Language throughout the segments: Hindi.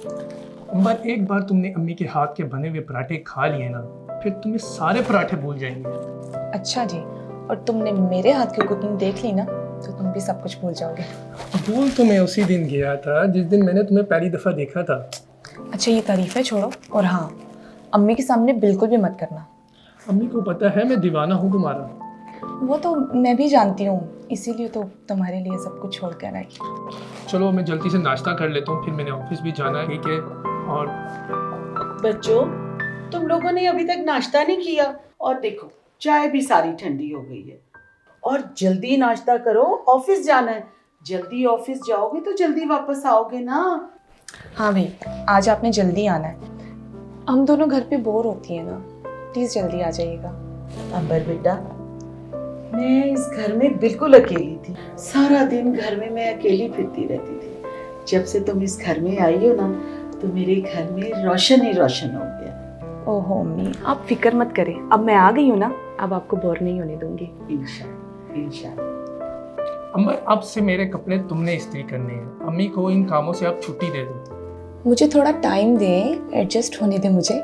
अंबर, एक बार तुमने अम्मी के हाथ के बने हुए पराठे खा लिए ना, फिर तुम्हें सारे पराठे भूल जाएंगे। अच्छा जी, और तुमने मेरे हाथ की कुकिंग देख ली ना तो तुम भी सब कुछ भूल जाओगे। भूल तो मैं उसी दिन गया था जिस दिन मैंने तुम्हें पहली दफ़ा देखा था। अच्छा ये तारीफें छोड़ो, और हाँ, अम्मी के सामने बिल्कुल भी मत करना। अम्मी को पता है मैं दीवाना हूँ तुम्हारा। वो तो मैं भी जानती हूँ, इसीलिए तो तुम्हारे लिए सब कुछ छोड़ कर आई। चलो मैं जल्दी से नाश्ता कर लेता हूँ, फिर मैंने ऑफिस भी जाना है, ठीक है। और बच्चों, तुम लोगों ने अभी तक नाश्ता नहीं किया, और देखो चाय भी सारी ठंडी हो गई है। और जल्दी नाश्ता करो, ऑफिस जाना है। जल्दी ऑफिस जाओगे तो जल्दी वापस आओगे ना। हाँ भाई, आज आपने जल्दी आना है, हम दोनों घर पे बोर होती है ना, प्लीज़ जल्दी आ जाइएगा। अंबर बेटा, मैं इस घर में बिल्कुल अकेली थी। सारा दिन घर में मैं अकेली फिरती रहती थी। जब से तुम इस घर में आई हो ना, तो मेरे घर में रोशन ही रोशन हो गया। ओहो अम्मी, आप फिक्र मत करें, अब मैं आ गई हूँ ना, अब आपको बोर नहीं होने दूंगी। इंशाल्लाह, इंशाल्लाह। अंबर, अब से मेरे कपड़े तुमने इस्त्री करने हैं। अम्मी को इन कामों से आप छुट्टी दे दो। मुझे थोड़ा टाइम दें, एडजस्ट होने दें मुझे।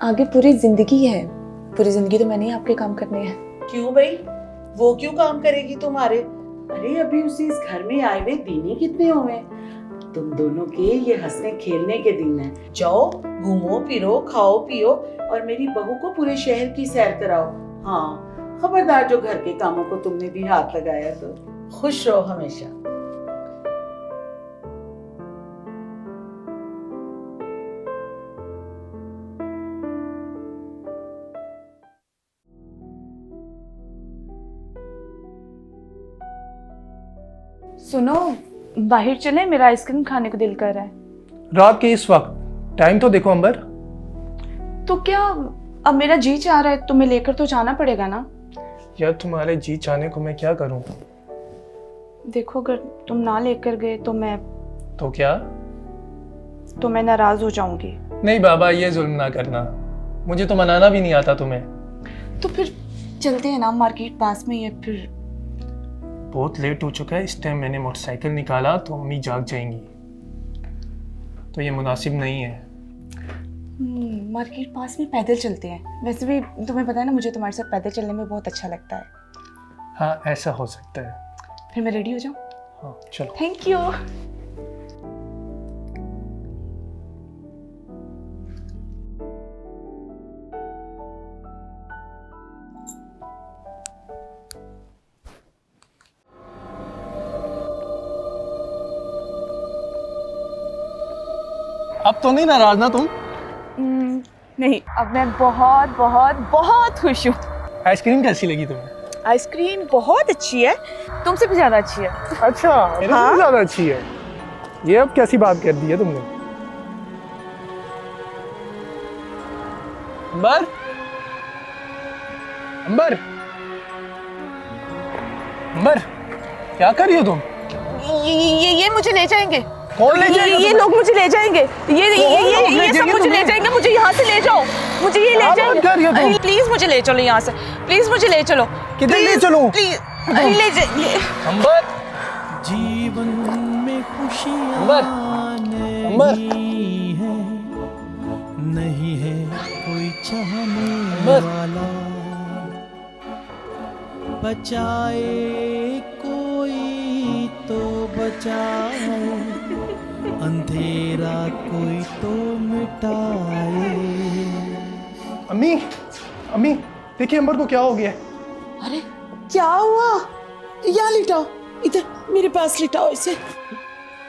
आगे पूरी ज़िंदगी है, पूरी ज़िंदगी तो मैंने ही आपके काम करने हैं। क्यों भाई, वो क्यों काम करेगी तुम्हारे? अरे अभी उसे इस घर में आए हुए दिन ही कितने हुए। तुम दोनों के ये हंसने खेलने के दिन हैं। जाओ, घूमो फिरो, खाओ पियो, और मेरी बहू को पूरे शहर की सैर कराओ। हाँ, खबरदार जो घर के कामों को तुमने भी हाथ लगाया तो। खुश रहो हमेशा। सुनो, बाहर चले, मेरा आइसक्रीम खाने को दिल कर रहा है। रात के इस वक्त? टाइम तो देखो अंबर। तो क्या, अब मेरा जी चाह रहा है, तुम्हें लेकर तो जाना पड़ेगा ना। यार तुम्हारे जी चाहने को मैं क्या करूं? देखो अगर तुम ना लेकर गए तो मैं नाराज हो जाऊंगी। नहीं बाबा, ये जुल्म ना करना, मुझे तो मनाना भी नहीं आता तुम्हें। तो फिर चलते हैं ना, मार्केट पास में ही है। फिर बहुत लेट हो चुका है, इस टाइम मैंने मोटरसाइकिल निकाला तो अम्मी जाग जाएंगी, तो ये मुनासिब नहीं है। मार्केट पास में पैदल चलते हैं। वैसे भी तुम्हें पता है ना, मुझे तुम्हारे साथ पैदल चलने में बहुत अच्छा लगता है। हाँ ऐसा हो सकता है। फिर मैं रेडी हो जाऊँ? हाँ चलो। Thank you. अब तो नहीं नाराज ना तुम? नहीं, अब मैं बहुत बहुत बहुत खुश हूँ। आइसक्रीम कैसी लगी तुम्हें? आइसक्रीम बहुत अच्छी है, तुमसे भी ज्यादा अच्छी है। अच्छा, मेरे से ज्यादा अच्छी है। ये अब कैसी बात कर दी है तुमने? अंबर, अंबर, अंबर, क्या कर रही हो तुम? ये मुझे ले जाएंगे। कौन ले जाएगा? ये लोग मुझे ले जाएंगे। ये सब मुझे ले जाएंगे। मुझे यहाँ से ले जाओ, मुझे ये ले जाएंगे। प्लीज मुझे ले चलो यहाँ से, प्लीज मुझे ले चलो। किधर ले चलूं? प्लीज ले जाइए। अंबर, जीवन में खुशियाँ अंबर, अंबर, नहीं है कोई चाहने अंबर, वाला, बचाए कोई तो बचाए, अंधेरा कोई तो मिटाए। अम्मी, अम्मी, देखिए अंबर को क्या हो गया है। अरे क्या हुआ? यहाँ लिटाओ, इधर मेरे पास लिटाओ इसे।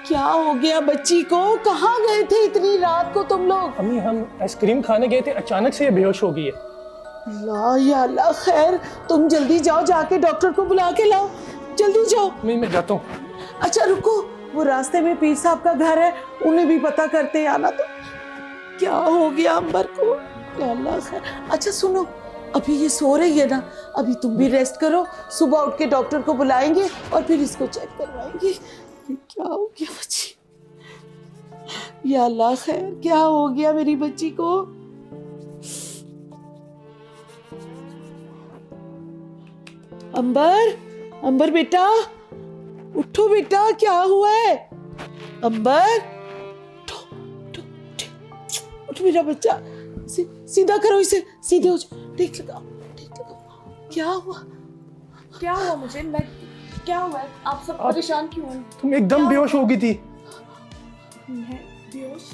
क्या हो गया बच्ची को? कहाँ गए थे इतनी रात को तुम लोग? अम्मी हम आइसक्रीम खाने गए थे, अचानक से ये बेहोश हो गई है। ला या अल्लाह, खैर तुम जल्दी जाओ, जाके डॉक्टर को बुला के लाओ, जल्दी जाओ। अम्मी मैं जाता हूँ। अच्छा रुको, वो रास्ते में पीर साहब का घर है, उन्हें भी पता करते आना। तो क्या हो गया अंबर को? या अल्लाह खैर। अच्छा सुनो, अभी ये सो रही है ना, अभी तुम भी रेस्ट करो, सुबह उठ के डॉक्टर को बुलाएंगे और फिर इसको चेक करवाएंगे। क्या हो गया बच्ची? या अल्लाह खैर, क्या हो गया मेरी बच्ची को? अंबर, अंबर बेटा, उठो बेटा, क्या हुआ है? अंबर, उठ मेरा बच्चा, सीधा करो इसे, सीधे हो जाओ, ठीक लगाओ, ठीक लगाओ। क्या हुआ? क्या हुआ मुझे? मैं क्या हुआ? आप सब परेशान क्यों हैं? तुम एकदम बेहोश हो गई थी। मैं बेहोश?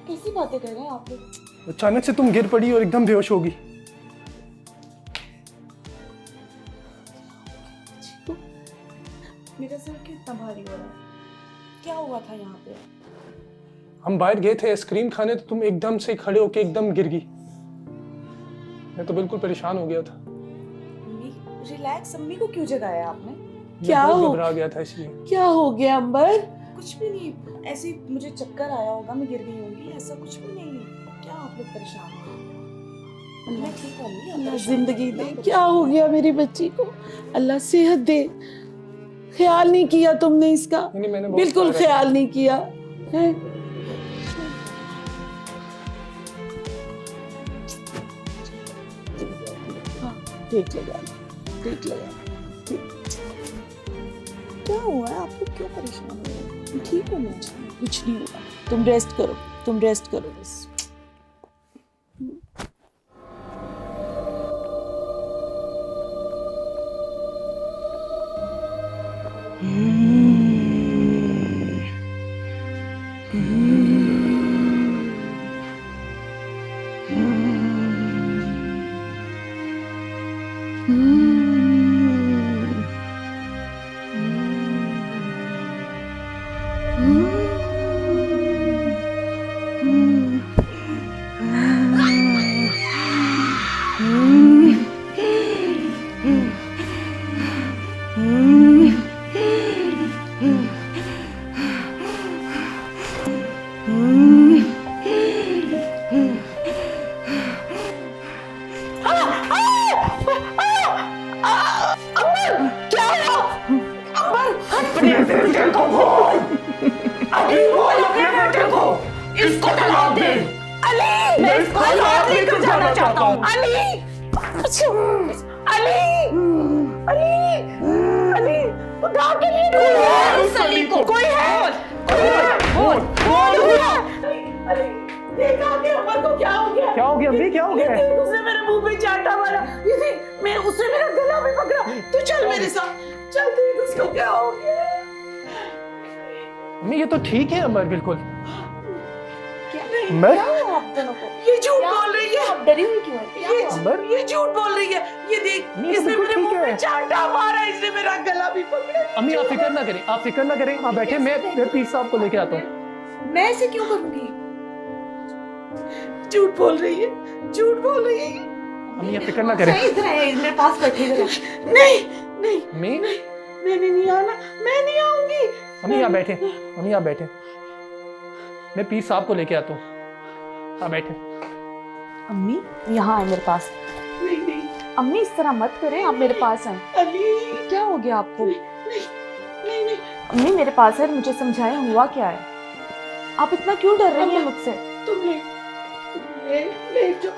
कैसी बातें कर रहे हैं आप लोग? अचानक से तुम गिर पड़ी और एकदम बेहोश हो गई। मेरा सर क्यों इतना भारी हो रहा है? क्या हुआ था यहाँ पे? हम बाहर गए थे आइसक्रीम खाने, तो तुम एकदम से खड़े होके एकदम गिर गई। मैं तो बिल्कुल परेशान हो गया था। अम्मी, रिलैक्स। अम्मी को क्यों जगाया आपने? क्या मैं बहुत हो घबरा गया था इसलिए। क्या हो गया अंबर? कुछ भी नहीं, ऐसे ही मुझे चक्कर आया होगा, मैं गिर गई होंगी, ऐसा कुछ भी नहीं है। क्या आप लोग परेशान हो? मैं ठीक हूँ अम्मी, आप अल्लाह परेशान जिंदगी मत दे। होइए। क्या हो गया मेरी बच्ची को? अल्लाह सेहत दे। ख्याल नहीं किया तुमने इसका, नहीं, मैंने बहुत बिल्कुल ख्याल ख्याल नहीं किया है। हाँ, ठीक लगा, ठीक लगा, ठीक। क्या हुआ है आपको? क्यों परेशान हो रहे हो? ठीक हूँ मैं, कुछ नहीं हुआ। तुम रेस्ट करो, तुम रेस्ट करो बस। इसको तलाक दे। अली, मैं इसको साथ लेकर जाना चाहता हूँ। अली, अली, अली, अली, उठा के लिए कोई है उस अली को? कोई है? बोल, अली, देखा कि अमर को क्या हो गया? क्या हो गया अम्मी? क्या हो गया? देख, उसने मेरे मुंह पे चाटा मारा। ये देख, उसने मेरा गला भी पकड़ा। तू चल मेरे साथ, चल, देख उसको क्या हो गया। अम्मी ये तो ठीक है अमर, बिल्कुल। क्या मैं हुआ आप दोनों को? ये झूठ बोल रही है। आप डरी हुई क्यों है? अंबर? ये झूठ बोल रही है। ये देख, ये इसने बिल्कुल मेरे ठीक मुंह पे है। चाटा मारा, इसने मेरा गला भी पकड़ा। अम्मी आप फिक्र ना करें, आप फिक्र ना करें, आप बैठे, मैं पीर साहब को लेके आता हूँ। मैं ऐसे क्यों करूंगी? झूठ बोल रही है, झूठ बोल रही है। अम्मी आप फिक्र ना करें। इधर आए, मेरे पास बैठे इधर आए। नहीं, नहीं, अम्मी, मैंने नहीं आना, मैं नहीं आऊंगी। अम्मी आप बैठे, अम्मी आप बैठे, मैं पीर साहब को लेके आता हूँ। आप बैठे। अम्मी यहाँ आए मेरे पास। नहीं, नहीं, अम्मी इस तरह मत करें, आप मेरे पास आए। अली, क्या हो गया आपको? नहीं, नहीं, अम्मी मेरे पास है, मुझे समझाएं हुआ क्या है? आप इतना क्यों डर रही हैं मुझसे? तुम ले जाओ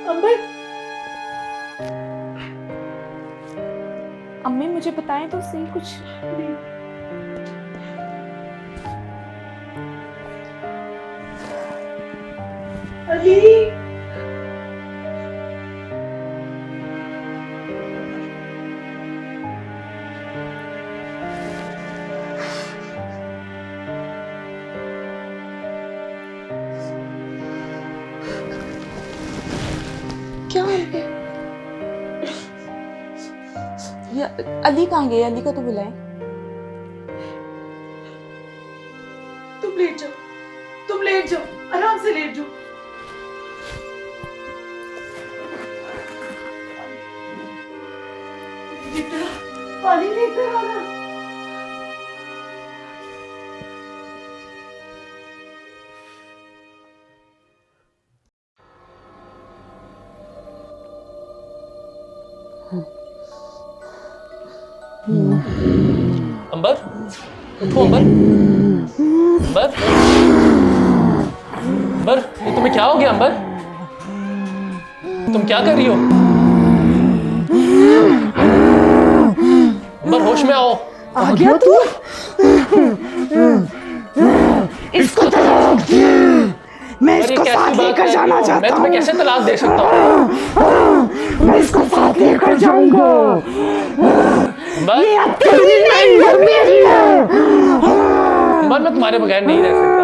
अंबर। अम्मी मुझे बताएं तो सही कुछ। अली, क्या हो गया? अली कहाँ गए? अली को तो बुलाएं। तुम लेट जाओ, तुम लेट जाओ, आराम से लेट जाओ। बेटा, पानी लेकर आना। अंबर, उठो अंबर। अंबर, अंबर, ये तुम्हें क्या हो गया अंबर? तुम क्या कर रही हो? अंबर होश में आओ। आ गया तू? इसको तलाक दे, मैं और ये इसको कैसी साथ बात लेकर करती जाना हो? चाहता मैं तुम्हें हूँ। कैसे तलाक दे सकता हूँ? मैं इसको साथ लेकर जाऊंगा। बस ये अब तेरी नहीं है, मेरी है। बस मैं तुम्हारे बगैर नहीं रह सकता।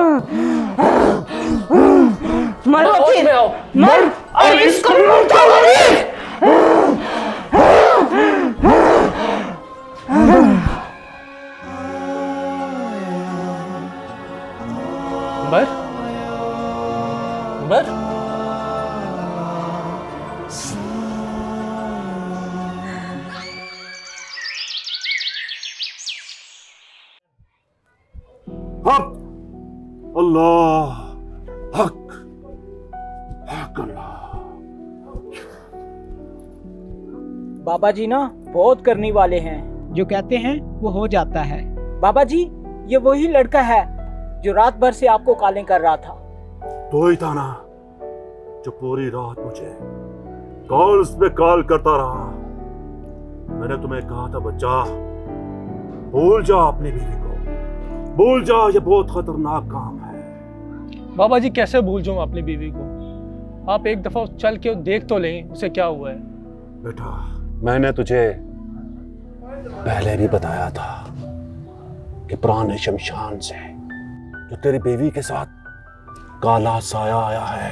मरो होश फिर, में आओ। मर और इसको मरता हुआ बर बर हक अल्लाह हक हक अल्लाह। बाबा जी ना बहुत करने वाले हैं। जो कहते हैं वो हो जाता है। बाबा जी ये वही लड़का है जो रात भर से आपको कॉलिंग कर रहा था। तो ही था ना जो पूरी रात मुझे कॉल्स पे कॉल करता रहा। मैंने तुम्हें कहा था बच्चा, भूल जा अपनी बीवी को, भूल जा, ये बहुत खतरनाक काम है। बाबा जी कैसे भूल जाऊं अपनी बीवी को? आप एक दफा चल के देख तो लें उसे क्या हुआ है। बेटा मैंने तुझे पहले भी बताया था कि पुराने शमशान से जो तेरी बीवी के साथ काला साया आया है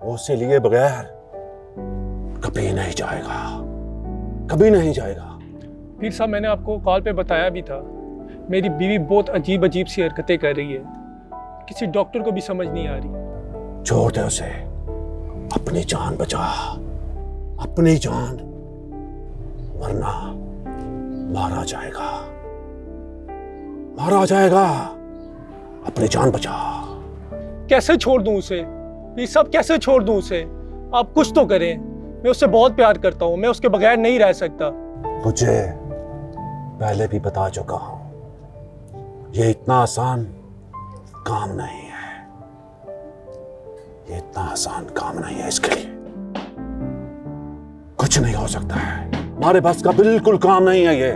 वो उसे लिए बगैर कभी नहीं जाएगा, कभी नहीं जाएगा। पीर साहब मैंने आपको कॉल पे बताया भी था, मेरी बीवी बहुत अजीब अजीब सी हरकतें कर रही है, किसी डॉक्टर को भी समझ नहीं आ रही। छोड़ दे उसे, अपनी जान बचा, अपनी जान, वरना मारा जाएगा, मारा जाएगा। अपनी जान बचा। कैसे छोड़ दूं उसे? ये सब कैसे छोड़ दूं उसे? आप कुछ तो करें, मैं उससे बहुत प्यार करता हूं, मैं उसके बगैर नहीं रह सकता। मुझे पहले भी बता चुका हूं, ये इतना आसान काम नहीं है, ये इतना आसान काम नहीं है। इसके लिए कुछ नहीं हो सकता है, हमारे बस का बिल्कुल काम नहीं है ये,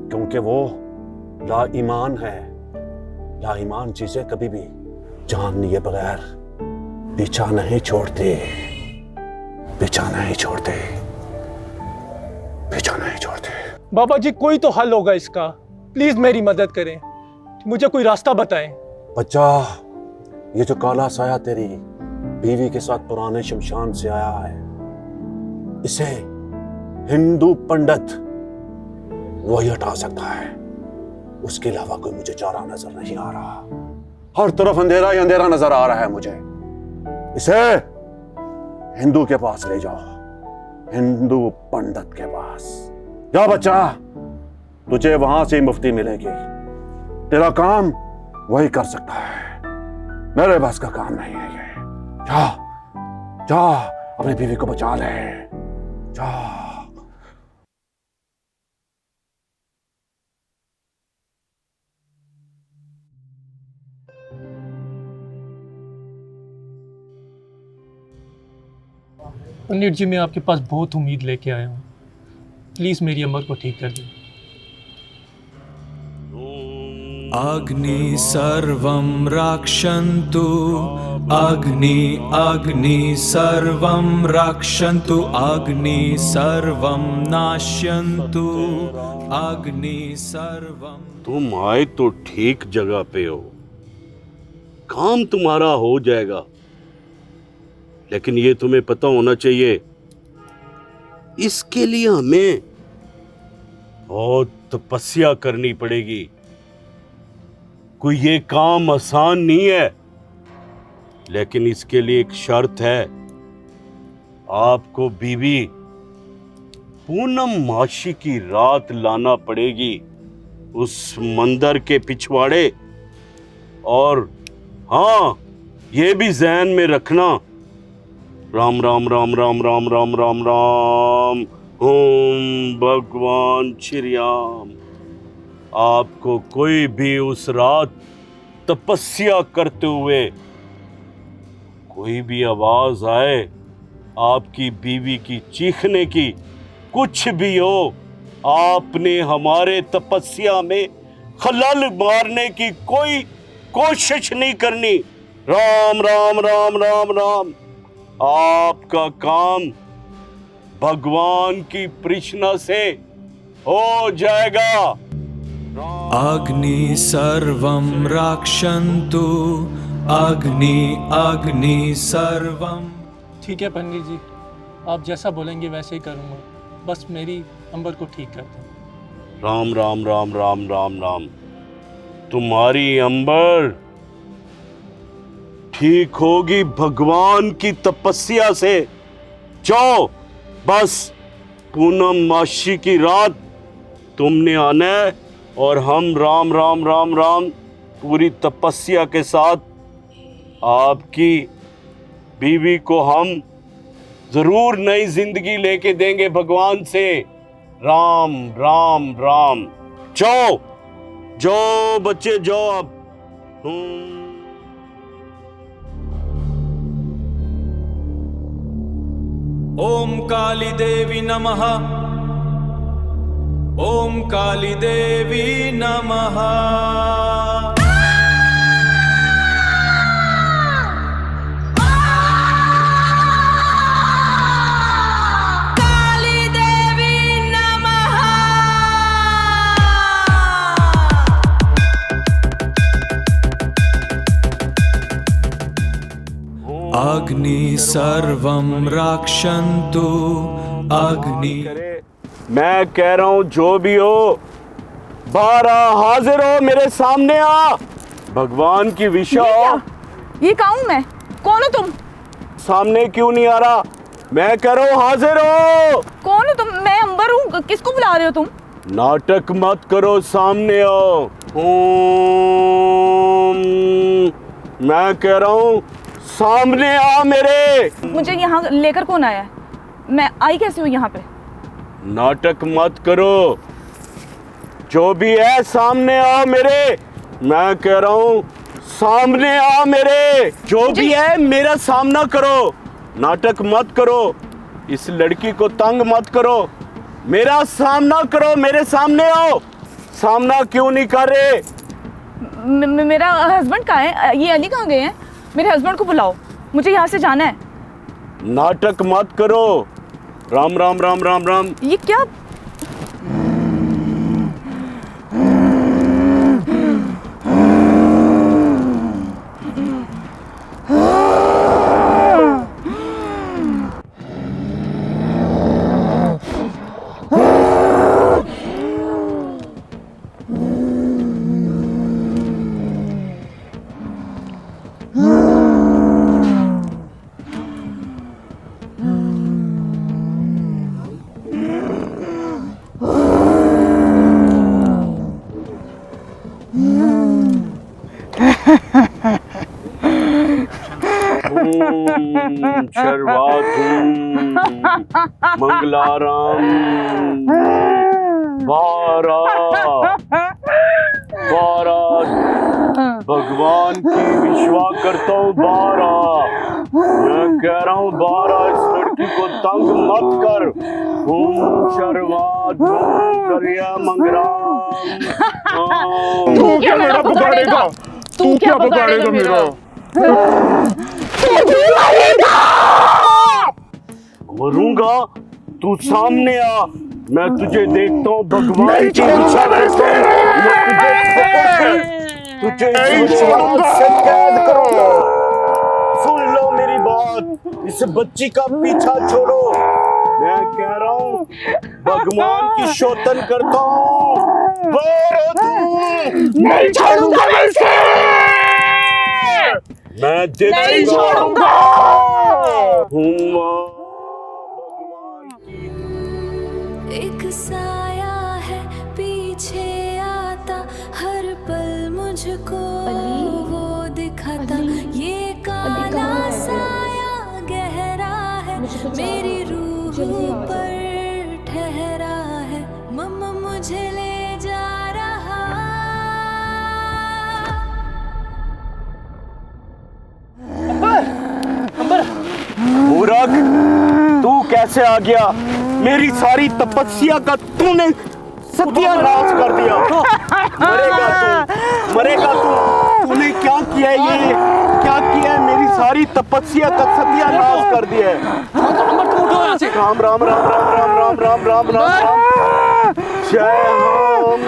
क्योंकि वो लाईमान है। लाईमान चीजें कभी भी जान लिए बगैर पीछा नहीं छोड़ते, पीछा नहीं छोड़ते, पीछा नहीं छोड़ते। बाबा जी कोई तो हल होगा इसका, प्लीज मेरी मदद करें, मुझे कोई रास्ता बताएं। बच्चा, ये जो काला साया तेरी बीवी के साथ पुराने शमशान से आया है, इसे हिंदू पंडित वही हटा सकता है। उसके अलावा कोई मुझे चारा नजर नहीं आ रहा। हर तरफ अंधेरा ही अंधेरा नजर आ रहा है मुझे। इसे हिंदू के पास ले जाओ, हिंदू पंडित के पास जा बच्चा, तुझे वहां से मुफ्ती मिलेगी। तेरा काम वही कर सकता है, मेरे बस का काम नहीं है ये। जा जा, अपनी बीवी को बचा ले, जा। पंडित जी मैं आपके पास बहुत उम्मीद लेके आया हूँ, प्लीज मेरी अमर को ठीक कर दें। अग्नि सर्वं रक्षन्तु, अग्नि अग्नि सर्वं रक्षन्तु, अग्नि सर्वं नाशयन्तु, अग्नि सर्वं। तुम आए तो ठीक जगह पे हो, काम तुम्हारा हो जाएगा, लेकिन ये तुम्हें पता होना चाहिए इसके लिए हमें बहुत तपस्या करनी पड़ेगी। कोई ये काम आसान नहीं है, लेकिन इसके लिए एक शर्त है, आपको बीवी पूनम मासी की रात लाना पड़ेगी उस मंदिर के पिछवाड़े। और हाँ, ये भी ज़हन में रखना, राम राम राम राम राम राम राम राम ओम भगवान श्री राम। आपको कोई भी उस रात तपस्या करते हुए कोई भी आवाज आए, आपकी बीवी की चीखने की, कुछ भी हो, आपने हमारे तपस्या में खलल मारने की कोई कोशिश नहीं करनी। राम राम राम राम राम। आपका काम भगवान की कृष्णा से हो जाएगा। अग्नि सर्वं रक्षन्तु अग्नि अग्नि सर्वं। ठीक है पंडित जी, आप जैसा बोलेंगे वैसे ही करूँगा, बस मेरी अंबर को ठीक कर दें। राम राम राम राम राम राम। तुम्हारी अंबर ठीक होगी भगवान की तपस्या से। जाओ, बस पूनम मासी की रात तुमने आना है और हम राम राम राम राम पूरी तपस्या के साथ आपकी बीवी को हम जरूर नई जिंदगी लेके देंगे भगवान से। राम राम राम। जाओ जाओ बच्चे, जाओ अब। ओम काली देवी नमः। ओम काली देवी नमः। अग्नि सर्वं रक्षन्तु अग्नि। मैं कह रहा हूं जो भी हो, बाहर आ, हाजिर हो, मेरे सामने आ। भगवान की विशा हो। ये कहाँ हूँ मैं? कौन हो तुम? सामने क्यों नहीं आ रहा? मैं कह रहा हूं हाजिर हो। कौन हो तुम? मैं अंबर हूँ। किसको बुला रहे हो तुम? नाटक मत करो, सामने आओ। मैं कह रहा हूं सामने आ मेरे। मुझे यहाँ लेकर कौन आया है? मैं आई कैसे हूँ यहाँ पे? नाटक मत करो, जो भी है सामने आ मेरे। मैं कह रहा हूँ सामने आ मेरे। जो भी है मेरा सामना करो, नाटक मत करो, इस लड़की को तंग मत करो, मेरा सामना करो, मेरे सामने आओ। सामना क्यों नहीं कर रहे? मेरा हस्बैंड कहाँ है? ये अली कहाँ गए हैं? मेरे हस्बैंड को बुलाओ, मुझे यहाँ से जाना है। नाटक मत करो। राम राम राम राम राम। ये क्या? मंगलाराम बारा बारा। भगवान की विश्वास करता हूँ बारा। मैं कह रहा हूँ बारा, इस लड़की को तंग मत कर। शर्वात करिया मंगराम। तू क्या मेरा पकड़ेगा? तू क्या पकड़ेगा मेरा? मरूंगा, तू सामने आ, मैं तुझे देखता हूँ भगवान की इच्छा से। तुझे से कैद करूंगा। सुन लो मेरी बात, इस बच्ची का पीछा छोड़ो। मैं कह रहा हूँ भगवान की शोधन करता हूँ। नहीं छोड़ूंगा मैं इसे। मैं नहीं छोड़ूंगा। एक साया है पीछे आता, हर पल मुझको वो दिखाता। ये काला साया गहरा है, मेरी रूह पर ठहरा है। मम्मा मुझे ले जा रहा। मूर्ख, तू कैसे आ गया? मेरी सारी तपस्या का तूने सत्यानाश कर दिया। मरेगा तू, मरेगा तू। तूने क्या किया? ये क्या किया? तपस्या का सत्यानाश कर दिया है। अंबर तुम उठो यहाँ से। राम राम राम राम राम राम राम राम राम राम। जय राम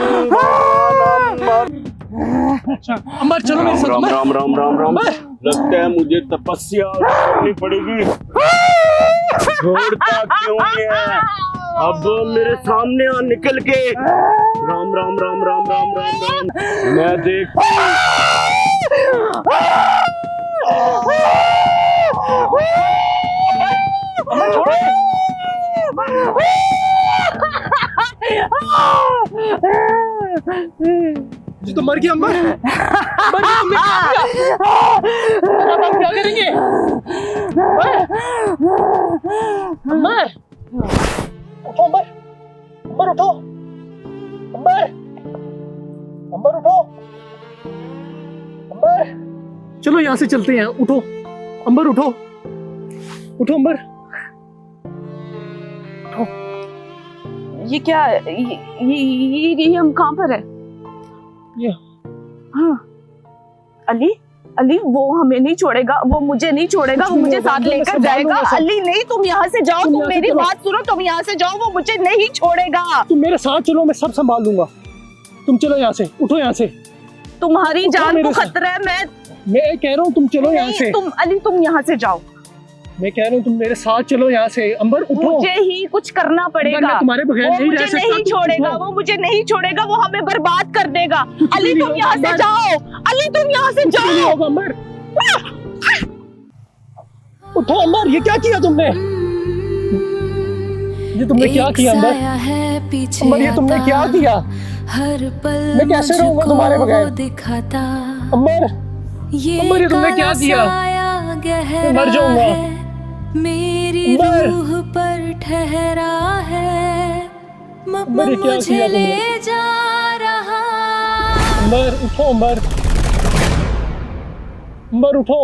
अंबर चलो मेरे साथ। राम अंबर राम राम राम राम। लगता है मुझे तपस्या करनी पड़ेगी। छोड़ता क्यों है? अब मेरे सामने आ निकल के। राम राम राम राम राम राम राम। मैं देखता हूँ। ये तो मर गया अंबर। अंबर ये तुमने क्या किया? अब हम क्या करेंगे? अंबर उठो अंबर। अंबर उठो। अंबर अंबर उठो। अंबर चलो यहाँ से चलते हैं। उठो अंबर उठो। उठो अंबर। ये क्या ये हम कहाँ पर है? ये हाँ अली अली वो हमें नहीं छोड़ेगा, वो मुझे नहीं छोड़ेगा, वो मुझे साथ लेकर जाएगा। अली नहीं, तुम यहाँ से जाओ, तुम मेरी बात सुनो, तुम यहाँ से जाओ, वो मुझे नहीं छोड़ेगा। तुम मेरे साथ चलो, मैं सब संभाल लूंगा। तुम चलो यहाँ से। उठो यहाँ से। तुम्हारी जान को खतरा है। मैं कह रहा हूँ तुम चलो यहाँ से। तुम अली तुम यहाँ से जाओ। मैं कह रहा हूँ तुम मेरे साथ चलो यहाँ से। अंबर उठो। मुझे ही कुछ करना पड़ेगा। मैं तुम्हारे बगैर नहीं रह सकता। नहीं छोड़ेगा, वो मुझे नहीं छोड़ेगा, वो हमें बर्बाद कर देगा। अली तुम यहाँ से जाओ। अली तुम यहाँ से जाओ। अंबर उठो। अंबर ये क्या किया तुमने? ये तुमने क्या किया अंबर? अंबर ये तुमने क्या किया? हर पल मैं कैसे रहूंगा तुम्हारे बगैर? दिखाता अंबर अंबर ये तुमने क्या किया? मैं मर जाऊंगा। मेरी रूह पर ठहरा है, मुझे ले जा रहा। अंबर उठो। अंबर अंबर उठो।